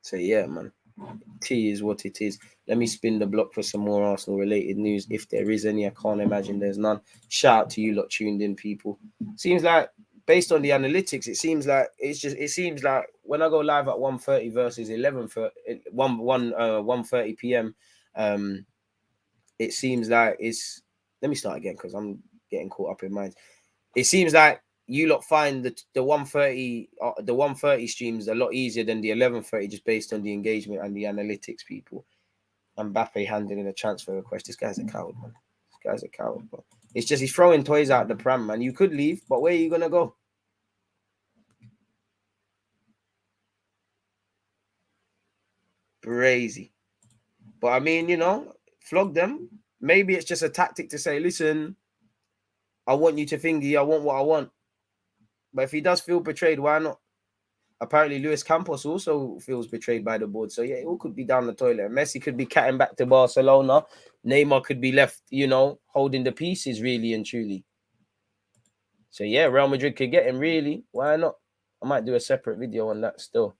So yeah, man. T is what it is. Let me spin the block for some more Arsenal related news. If there is any, I can't imagine there's none. Shout out to you lot tuned in, people. Seems like based on the analytics, it seems like when I go live at 1:30 versus 11:30, 1:30 p.m. It seems like it's. Let me start again because I'm getting caught up in mine. It seems like you lot find the 1:30 streams a lot easier than the 11:30 just based on the engagement and the analytics, people. Mbappe handing in a transfer request. This guy's a coward, man. This guy's a coward, bro. It's just he's throwing toys out the pram, man. You could leave, but where are you gonna go? Crazy. But I mean, flog them. Maybe it's just a tactic to say, listen, I want you to thingy, I want what I want. But if he does feel betrayed, why not? Apparently, Luis Campos also feels betrayed by the board. So, yeah, it all could be down the toilet. Messi could be catting back to Barcelona. Neymar could be left, holding the pieces, really and truly. So, yeah, Real Madrid could get him, really. Why not? I might do a separate video on that still.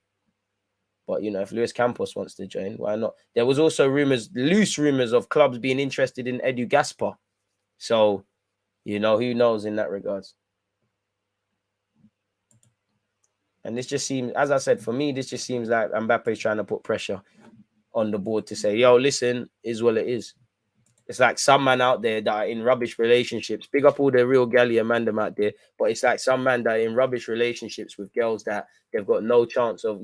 But, if Luis Campos wants to join, why not? There was also loose rumors of clubs being interested in Edu Gaspar. So, who knows in that regards. And this just seems, as I said, for me, this just seems like Mbappe's trying to put pressure on the board to say, yo, listen, is what it is. It's like some man out there that are in rubbish relationships. Big up all the real galley and man them out there. But it's like some man that are in rubbish relationships with girls that they've got no chance of,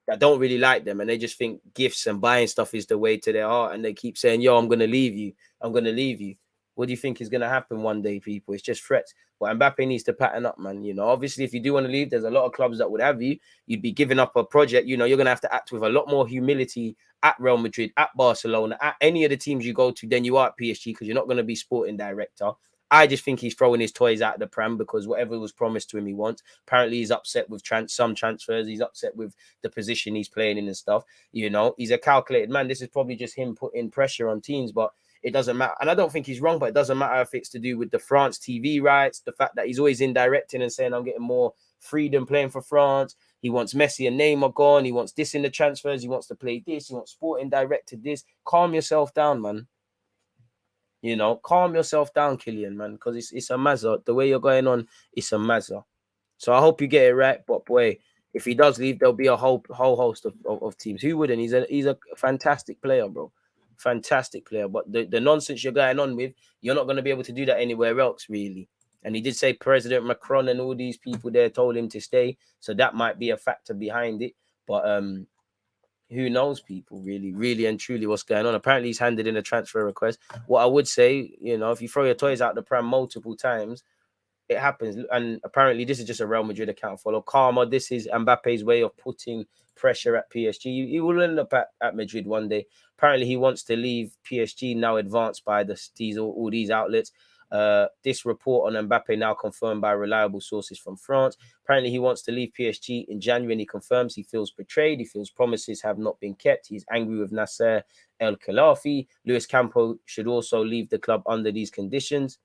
that don't really like them. And they just think gifts and buying stuff is the way to their heart. And they keep saying, yo, I'm going to leave you. I'm going to leave you. What do you think is going to happen one day, people? It's just threats. But Mbappe needs to pattern up, man. Obviously, if you do want to leave, there's a lot of clubs that would have you. You'd be giving up a project. You're going to have to act with a lot more humility at Real Madrid, at Barcelona, at any of the teams you go to than you are at PSG, because you're not going to be sporting director. I just think he's throwing his toys out of the pram because whatever was promised to him, he wants. Apparently, he's upset with some transfers. He's upset with the position he's playing in and stuff. He's a calculated man. This is probably just him putting pressure on teams, but it doesn't matter. And I don't think he's wrong, but it doesn't matter if it's to do with the France TV rights, the fact that he's always indirecting and saying, I'm getting more freedom playing for France. He wants Messi and Neymar gone. He wants this in the transfers. He wants to play this. He wants sporting directed this. Calm yourself down, man. Calm yourself down, Kylian, man, because it's a mazza. The way you're going on, it's a mazza. So I hope you get it right. But boy, if he does leave, there'll be a whole host of teams. Who wouldn't? He's a fantastic player, bro. Fantastic player. But the nonsense you're going on with, you're not going to be able to do that anywhere else, really. And he did say President Macron and all these people there told him to stay. So that might be a factor behind it. But who knows, people, really, really and truly what's going on. Apparently, he's handed in a transfer request. What I would say, if you throw your toys out the pram multiple times, it happens. And apparently, this is just a Real Madrid account follow. Karma, this is Mbappe's way of putting pressure at PSG. He will end up at Madrid one day. Apparently, he wants to leave PSG, now advanced by all these outlets. This report on Mbappe now confirmed by reliable sources from France. Apparently, he wants to leave PSG in January, and he confirms he feels betrayed. He feels promises have not been kept. He's angry with Nasser El Khelaifi. Luis Campos should also leave the club under these conditions.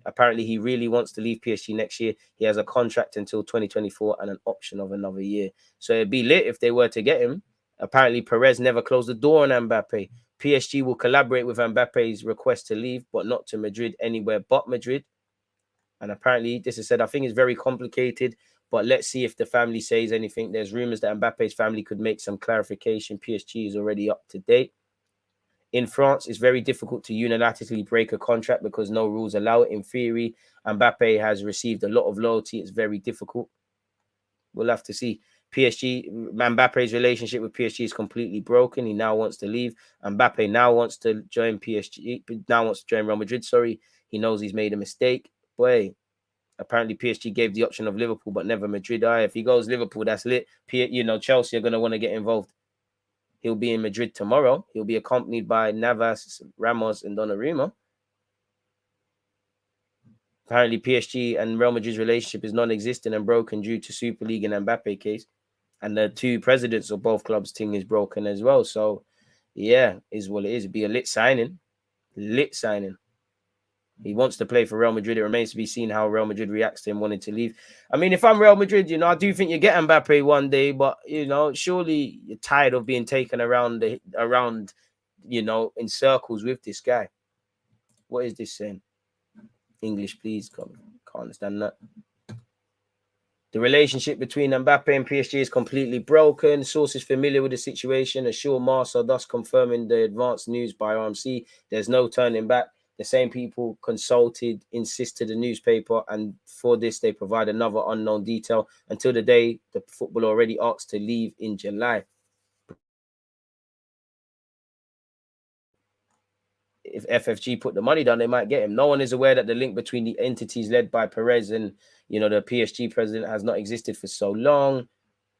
Apparently, he really wants to leave PSG next year. He has a contract until 2024 and an option of another year. So it'd be lit if they were to get him. Apparently, Perez never closed the door on Mbappe. PSG will collaborate with Mbappe's request to leave, but not to Madrid, anywhere but Madrid. And apparently, this is said, I think it's very complicated, but let's see if the family says anything. There's rumors that Mbappe's family could make some clarification. PSG is already up to date. In France, it's very difficult to unilaterally break a contract because no rules allow it. In theory, Mbappe has received a lot of loyalty. It's very difficult. We'll have to see. Mbappe's relationship with PSG is completely broken. He now wants to leave. Mbappe now wants to join PSG. Now wants to join Real Madrid. Sorry, he knows he's made a mistake. Boy, apparently PSG gave the option of Liverpool, but never Madrid. If he goes Liverpool, that's lit. Chelsea are going to want to get involved. He'll be in Madrid tomorrow. He'll be accompanied by Navas, Ramos, and Donnarumma. Apparently, PSG and Real Madrid's relationship is non-existent and broken due to Super League and Mbappe case. And the two presidents of both clubs' thing is broken as well. So, yeah, is what it is. It'd be a lit signing. Lit signing. He wants to play for Real Madrid. It remains to be seen how Real Madrid reacts to him wanting to leave. I mean, if I'm Real Madrid, I do think you get Mbappe one day, but surely you're tired of being taken around in circles with this guy. What is this saying? English, please. Can't understand that. The relationship between Mbappe and PSG is completely broken. Sources familiar with the situation assure Marca, thus confirming the advanced news by RMC. There's no turning back. The same people consulted insist to the newspaper, and for this they provide another unknown detail until the day the footballer already asked to leave in July. If FFG put the money down, they might get him. No one is aware that the link between the entities led by Perez and the PSG president has not existed for so long.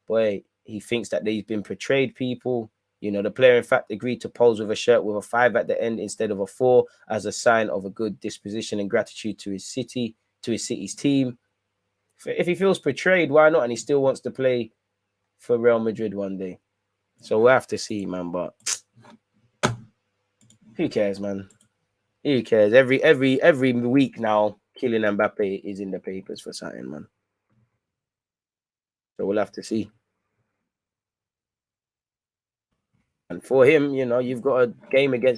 Boy, he thinks that they've been portrayed people. The player, in fact, agreed to pose with a shirt with a 5 at the end instead of a 4 as a sign of a good disposition and gratitude to his city's team. If he feels portrayed, why not? And he still wants to play for Real Madrid one day. So we'll have to see, man. But who cares, man? Who cares? Every week now, Kylian Mbappé is in the papers for something, man. So we'll have to see. And for him, you've got a game against